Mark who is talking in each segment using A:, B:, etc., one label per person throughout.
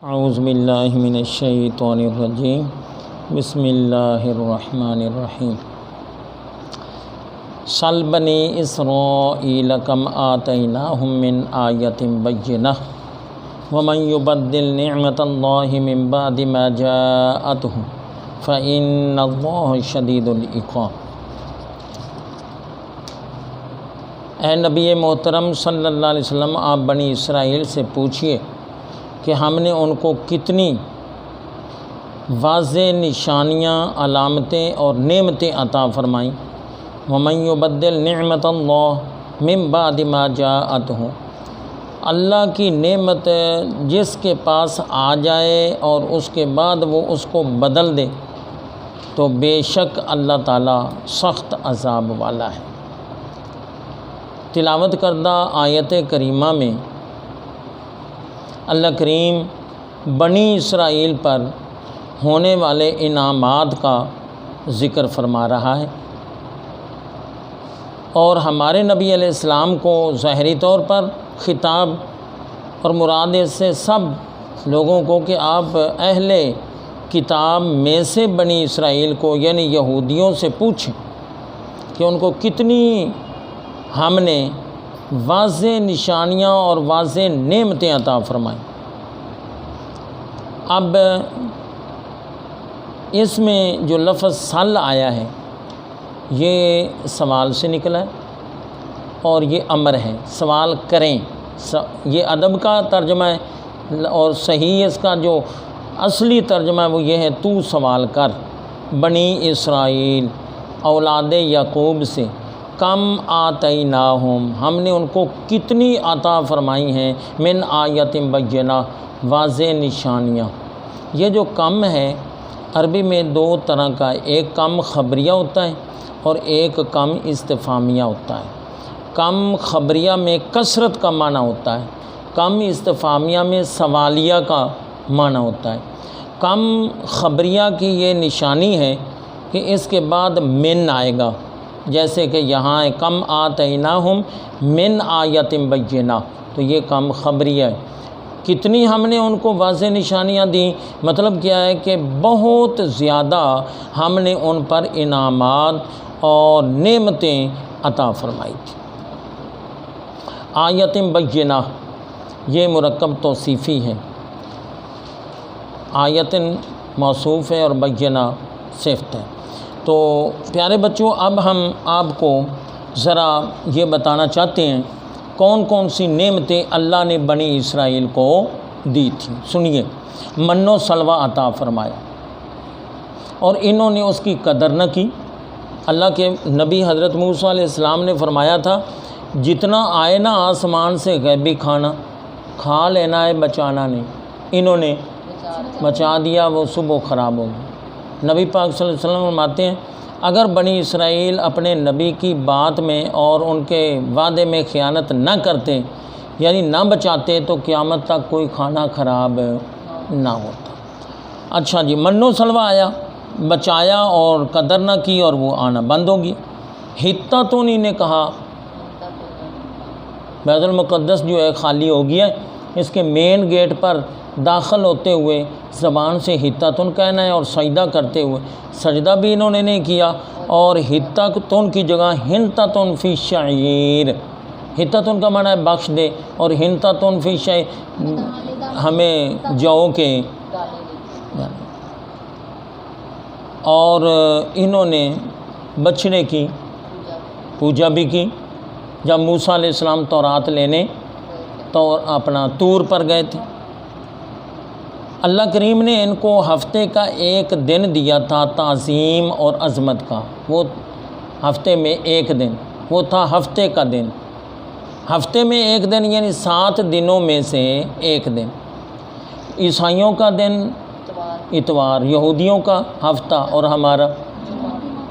A: اعوذ باللہ من الشیطان الرجیم بسم اللہ الرحمن الرحیم سل بنی اسرائیل کم آتیناہم من آیۃ بینہ ومن یبدل نعمت اللہ من بعد ما جاءتہ فإن اللہ شدید العقاب۔ اے نبی محترم صلی اللہ علیہ وسلم، آپ بنی اسرائیل سے پوچھئے کہ ہم نے ان کو کتنی واضح نشانیاں، علامتیں اور نعمتیں عطا فرمائیں۔ وَمَن يُبَدِّلْ نِعْمَتَ اللَّهِ مِن بَعْدِ مَا جَاءَتْهُ، اللہ کی نعمت جس کے پاس آ جائے اور اس کے بعد وہ اس کو بدل دے تو بے شک اللہ تعالیٰ سخت عذاب والا ہے۔ تلاوت کردہ آیت کریمہ میں اللہ کریم بنی اسرائیل پر ہونے والے انعامات کا ذکر فرما رہا ہے، اور ہمارے نبی علیہ السلام کو ظاہری طور پر خطاب اور مراد اس سے سب لوگوں کو کہ آپ اہل کتاب میں سے بنی اسرائیل کو یعنی یہودیوں سے پوچھیں کہ ان کو کتنی ہم نے واضح نشانیاں اور واضح نعمتیں عطا فرمائیں۔ اب اس میں جو لفظ سل آیا ہے یہ سوال سے نکلا ہے اور یہ امر ہے، سوال کریں، یہ ادب کا ترجمہ ہے، اور صحیح اس کا جو اصلی ترجمہ ہے وہ یہ ہے تو سوال کر بنی اسرائیل اولاد یعقوب سے، کم آتیناہم ہم نے ان کو کتنی عطا فرمائی ہیں، من آیت بینہ واضح نشانیاں۔ یہ جو کم ہے عربی میں دو طرح کا ہے، ایک کم خبریہ ہوتا ہے اور ایک کم استفہامیہ ہوتا ہے۔ کم خبریہ میں کثرت کا معنی ہوتا ہے، کم استفہامیہ میں سوالیہ کا معنی ہوتا ہے۔ کم خبریہ کی یہ نشانی ہے کہ اس کے بعد من آئے گا، جیسے کہ یہاں ہے کم آتیناہم من آیت بینہ، تو یہ کم خبریہ ہے۔ کتنی ہم نے ان کو واضح نشانیاں دیں، مطلب کیا ہے کہ بہت زیادہ ہم نے ان پر انعامات اور نعمتیں عطا فرمائی تھی۔ آیت بینہ یہ مرکب توصیفی ہے، آیت موصوف ہے اور بینہ صفت ہے۔ تو پیارے بچوں، اب ہم آپ کو ذرا یہ بتانا چاہتے ہیں کون کون سی نعمتیں اللہ نے بنی اسرائیل کو دی تھیں۔ سنیے، من و سلوہ عطا فرمایا اور انہوں نے اس کی قدر نہ کی۔ اللہ کے نبی حضرت موسیٰ علیہ السلام نے فرمایا تھا جتنا آئے نا آسمان سے غیبی کھانا کھا لینا ہے، بچانا نہیں۔ انہوں نے بچا دیا، وہ صبح خراب ہو گئی۔ نبی پاک صلی اللہ علیہ وسلم فرماتے ہیں اگر بنی اسرائیل اپنے نبی کی بات میں اور ان کے وعدے میں خیانت نہ کرتے، یعنی نہ بچاتے، تو قیامت تک کوئی کھانا خراب نہ ہوتا۔ اچھا جی، من و سلوہ آیا، بچایا اور قدر نہ کی اور وہ آنا بند ہو گیا۔ حتتون نے کہا بیت المقدس جو ہے خالی ہو گیا، اس کے مین گیٹ پر داخل ہوتے ہوئے زبان سے حتتون کہنا ہے اور سجدہ کرتے ہوئے سجدہ بھی انہوں نے نہیں کیا، اور حتتون کی جگہ حنطۃ فی شعیر، حتتون کا معنی ہے بخش دے، اور حنطۃ فی شعیر ہمیں جو کے، اور انہوں نے بچڑے کی پوجا بھی کی۔ جب موسیٰ علیہ السلام تورات لینے تو اپنا طور پر گئے تھے، اللہ کریم نے ان کو ہفتے کا ایک دن دیا تھا تعظیم اور عظمت کا، وہ ہفتے میں ایک دن، وہ تھا ہفتے کا دن۔ ہفتے میں ایک دن یعنی 7 دنوں میں سے ایک دن۔ عیسائیوں کا دن اتوار، یہودیوں کا ہفتہ اور ہمارا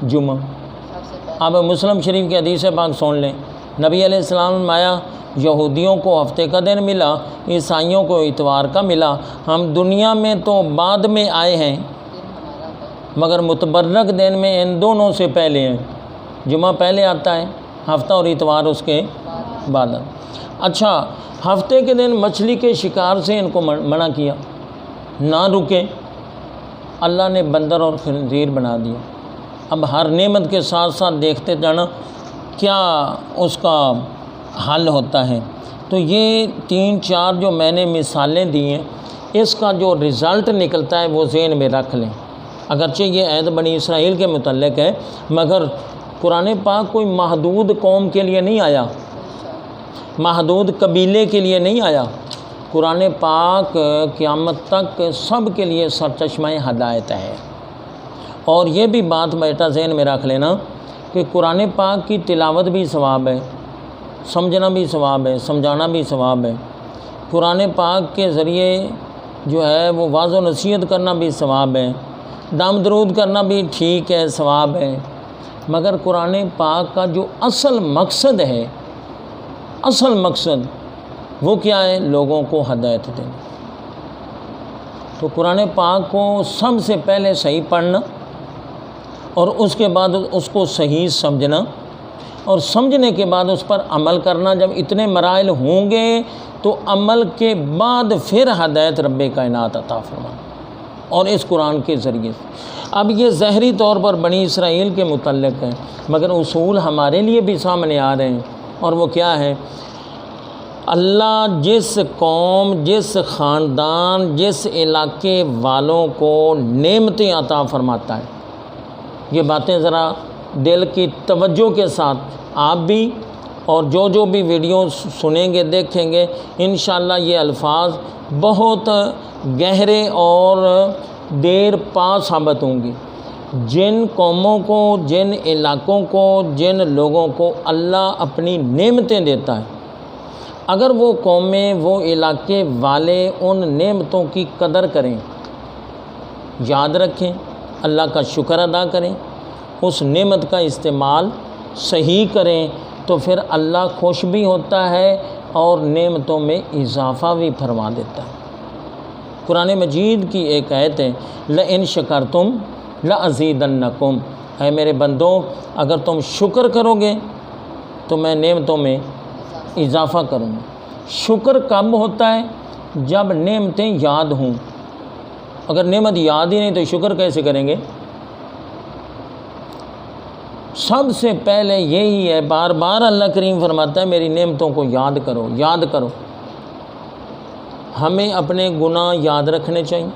A: جمعہ۔ اب مسلم شریف کی حدیث پاک سن لیں، نبی علیہ السلام نے فرمایا یہودیوں کو ہفتے کا دن ملا، عیسائیوں کو اتوار کا ملا۔ ہم دنیا میں تو بعد میں آئے ہیں مگر متبرک دن میں ان دونوں سے پہلے ہیں، جمعہ پہلے آتا ہے، ہفتہ اور اتوار اس کے بعد۔ اچھا، ہفتے کے دن مچھلی کے شکار سے ان کو منع کیا، نہ رکے، اللہ نے بندر اور خنزیر بنا دیا۔ اب ہر نعمت کے ساتھ ساتھ دیکھتے جانا کیا اس کا حل ہوتا ہے۔ تو یہ 3-4 جو میں نے مثالیں دی ہیں، اس کا جو رزلٹ نکلتا ہے وہ ذہن میں رکھ لیں۔ اگرچہ یہ عہد بنی اسرائیل کے متعلق ہے، مگر قرآن پاک کوئی محدود قوم کے لیے نہیں آیا، محدود قبیلے کے لیے نہیں آیا۔ قرآن پاک قیامت تک سب کے لیے سرچشمہ ہدایت ہے۔ اور یہ بھی بات بیٹا ذہن میں رکھ لینا کہ قرآن پاک کی تلاوت بھی ثواب ہے، سمجھنا بھی ثواب ہے، سمجھانا بھی ثواب ہے۔ قرآن پاک کے ذریعے جو ہے وہ واعظ و نصیحت کرنا بھی ثواب ہے، دام درود کرنا بھی ٹھیک ہے، ثواب ہے۔ مگر قرآن پاک کا جو اصل مقصد ہے، اصل مقصد وہ کیا ہے؟ لوگوں کو ہدایت دینا۔ تو قرآن پاک کو سب سے پہلے صحیح پڑھنا اور اس کے بعد اس کو صحیح سمجھنا، اور سمجھنے کے بعد اس پر عمل کرنا۔ جب اتنے مراحل ہوں گے تو عمل کے بعد پھر ہدایت رب کائنات عطا فرمانا، اور اس قرآن کے ذریعے سے۔ اب یہ ظاہری طور پر بنی اسرائیل کے متعلق ہے، مگر اصول ہمارے لیے بھی سامنے آ رہے ہیں، اور وہ کیا ہے؟ اللہ جس قوم، جس خاندان، جس علاقے والوں کو نعمتیں عطا فرماتا ہے، یہ باتیں ذرا دل کی توجہ کے ساتھ آپ بھی اور جو بھی ویڈیو سنیں گے، دیکھیں گے، انشاءاللہ یہ الفاظ بہت گہرے اور دیر پا ثابت ہوں گی۔ جن قوموں کو، جن علاقوں کو، جن لوگوں کو اللہ اپنی نعمتیں دیتا ہے، اگر وہ قومیں، وہ علاقے والے ان نعمتوں کی قدر کریں، یاد رکھیں، اللہ کا شکر ادا کریں، اس نعمت کا استعمال صحیح کریں، تو پھر اللہ خوش بھی ہوتا ہے اور نعمتوں میں اضافہ بھی فرما دیتا ہے۔ قرآن مجید کی ایک آیت ہے، لَإِن شَكَرْتُمْ لَأَزِيدَنَّكُمْ، اے میرے بندو اگر تم شکر کرو گے تو میں نعمتوں میں اضافہ کروں گا۔ شکر کب ہوتا ہے؟ جب نعمتیں یاد ہوں۔ اگر نعمت یاد ہی نہیں تو شکر کیسے کریں گے؟ سب سے پہلے یہی ہے، بار بار اللہ کریم فرماتا ہے میری نعمتوں کو یاد کرو، یاد کرو۔ ہمیں اپنے گناہ یاد رکھنے چاہیے،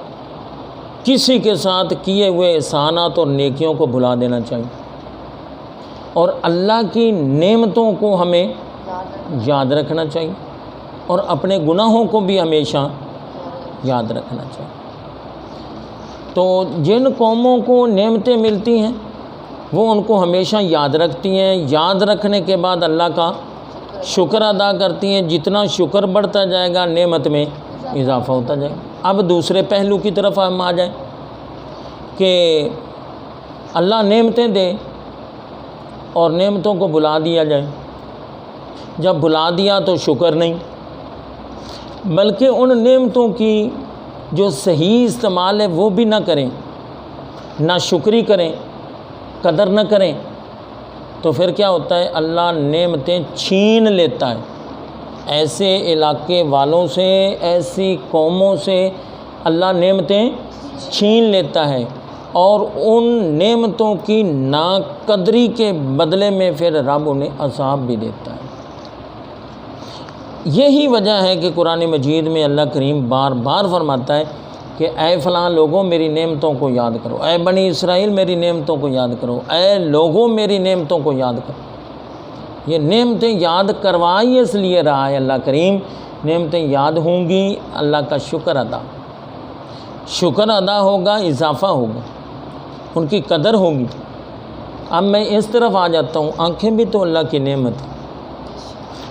A: کسی کے ساتھ کیے ہوئے احسانات اور نیکیوں کو بھلا دینا چاہیے، اور اللہ کی نعمتوں کو ہمیں یاد رکھنا چاہیے، اور اپنے گناہوں کو بھی ہمیشہ یاد رکھنا چاہیے۔ تو جن قوموں کو نعمتیں ملتی ہیں وہ ان کو ہمیشہ یاد رکھتی ہیں، یاد رکھنے کے بعد اللہ کا شکر ادا کرتی ہیں۔ جتنا شکر بڑھتا جائے گا نعمت میں اضافہ ہوتا جائے گا۔ اب دوسرے پہلو کی طرف ہم آ جائیں کہ اللہ نعمتیں دے اور نعمتوں کو بھلا دیا جائے۔ جب بھلا دیا تو شکر نہیں، بلکہ ان نعمتوں کی جو صحیح استعمال ہے وہ بھی نہ کریں، نہ شکری کریں، قدر نہ کریں، تو پھر کیا ہوتا ہے؟ اللہ نعمتیں چھین لیتا ہے۔ ایسے علاقے والوں سے، ایسی قوموں سے اللہ نعمتیں چھین لیتا ہے، اور ان نعمتوں کی ناقدری کے بدلے میں پھر رب انہیں عذاب بھی دیتا ہے۔ یہی وجہ ہے کہ قرآن مجید میں اللہ کریم بار بار فرماتا ہے کہ اے فلاں لوگوں میری نعمتوں کو یاد کرو، اے بنی اسرائیل میری نعمتوں کو یاد کرو، اے لوگوں میری نعمتوں کو یاد کرو۔ یہ نعمتیں یاد کروائی اس لیے رہا ہے اللہ کریم، نعمتیں یاد ہوں گی، اللہ کا شکر ادا ہوگا، اضافہ ہوگا، ان کی قدر ہوگی۔ اب میں اس طرف آ جاتا ہوں، آنکھیں بھی تو اللہ کی نعمت ہے،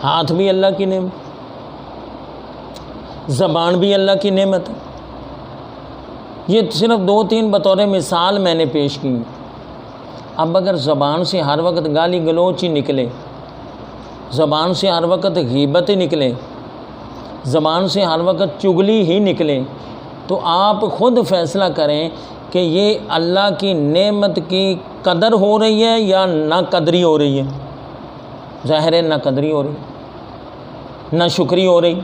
A: ہاتھ بھی اللہ کی نعمت، زبان بھی اللہ کی نعمت ہے۔ یہ صرف 2-3 بطور مثال میں نے پیش کی۔ اب اگر زبان سے ہر وقت گالی گلوچ ہی نکلے، زبان سے ہر وقت غیبت ہی نکلے، زبان سے ہر وقت چگلی ہی نکلے، تو آپ خود فیصلہ کریں کہ یہ اللہ کی نعمت کی قدر ہو رہی ہے یا ناقدری ہو رہی ہے۔ ظاہر ہے ناقدری ہو رہی، ناشکری ہو رہی۔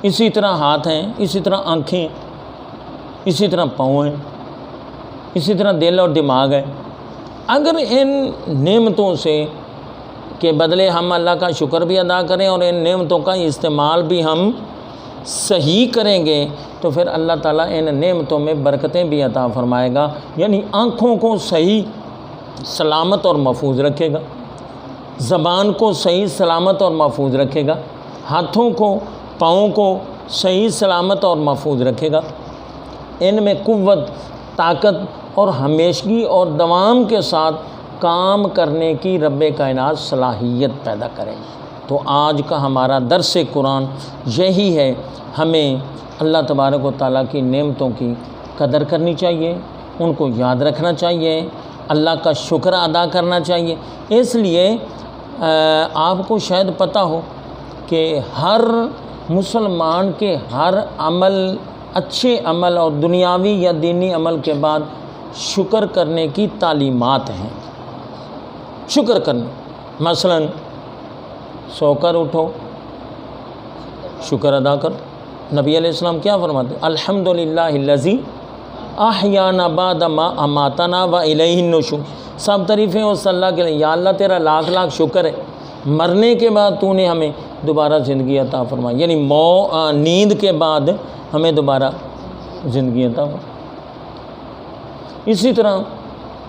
A: اسی طرح ہاتھ ہیں، اسی طرح آنکھیں ہیں۔ اسی طرح پاؤں ہیں، اسی طرح دل اور دماغ ہے۔ اگر ان نعمتوں سے کے بدلے ہم اللہ کا شکر بھی ادا کریں اور ان نعمتوں کا استعمال بھی ہم صحیح کریں گے تو پھر اللہ تعالیٰ ان نعمتوں میں برکتیں بھی عطا فرمائے گا، یعنی آنکھوں کو صحیح سلامت اور محفوظ رکھے گا، زبان کو صحیح سلامت اور محفوظ رکھے گا، ہاتھوں کو پاؤں کو صحیح سلامت اور محفوظ رکھے گا، ان میں قوت، طاقت اور ہمیشگی اور دوام کے ساتھ کام کرنے کی رب کائنات صلاحیت پیدا کرے۔ تو آج کا ہمارا درس قرآن یہی ہے، ہمیں اللہ تبارک و تعالیٰ کی نعمتوں کی قدر کرنی چاہیے، ان کو یاد رکھنا چاہیے، اللہ کا شکر ادا کرنا چاہیے۔ اس لیے آپ کو شاید پتہ ہو کہ ہر مسلمان کے ہر عمل، اچھے عمل اور دنیاوی یا دینی عمل کے بعد شکر کرنے کی تعلیمات ہیں۔ شکر کرنا، مثلا سو کر اٹھو، شکر ادا کرو۔ نبی علیہ السلام کیا فرماتے ہیں؟ الحمدللہ الذی احیانا بعد ما اماتنا و الیہ النشور۔ سب تعریفیں اس اللہ کے لیے، یا اللہ تیرا لاکھ لاکھ شکر ہے، مرنے کے بعد تو نے ہمیں دوبارہ زندگی عطا فرمائی، یعنی نیند کے بعد ہمیں دوبارہ زندگی عطا فرمائی۔ اسی طرح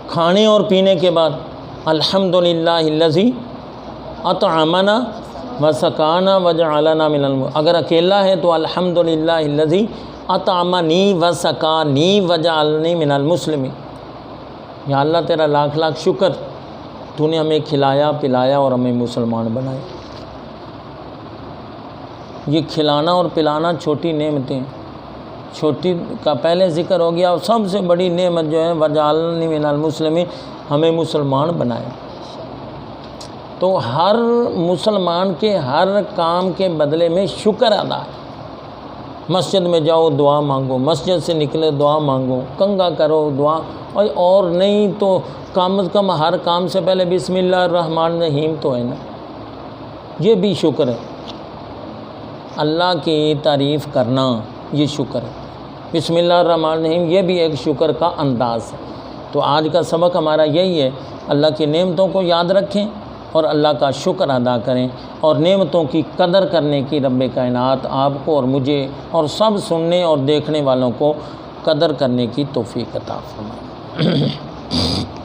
A: کھانے اور پینے کے بعد الحمدللہ الذی اطعمنا وسقانا وجعلنا من اگر اکیلا ہے تو الحمدللہ الذی اطعمنی وسقانی وجعلنی من المسلمین۔ یا اللہ تیرا لاکھ لاکھ شکر، تو نے ہمیں کھلایا پلایا اور ہمیں مسلمان بنایا۔ یہ کھلانا اور پلانا چھوٹی نعمتیں، چھوٹی کا پہلے ذکر ہو گیا، اور سب سے بڑی نعمت جو ہے وجعلنی من المسلمین، ہمیں مسلمان بنایا۔ تو ہر مسلمان کے ہر کام کے بدلے میں شکر ادا ہے۔ مسجد میں جاؤ دعا مانگو، مسجد سے نکلے دعا مانگو، کنگا کرو دعا، اور نہیں تو کم از کم ہر کام سے پہلے بسم اللہ الرحمن الرحیم تو ہے نا، یہ بھی شکر ہے۔ اللہ کی تعریف کرنا یہ شکر ہے، بسم اللہ الرحمن الرحیم یہ بھی ایک شکر کا انداز ہے۔ تو آج کا سبق ہمارا یہی ہے، اللہ کی نعمتوں کو یاد رکھیں اور اللہ کا شکر ادا کریں، اور نعمتوں کی قدر کرنے کی رب کائنات آپ کو اور مجھے اور سب سننے اور دیکھنے والوں کو قدر کرنے کی توفیق عطا فرمائے۔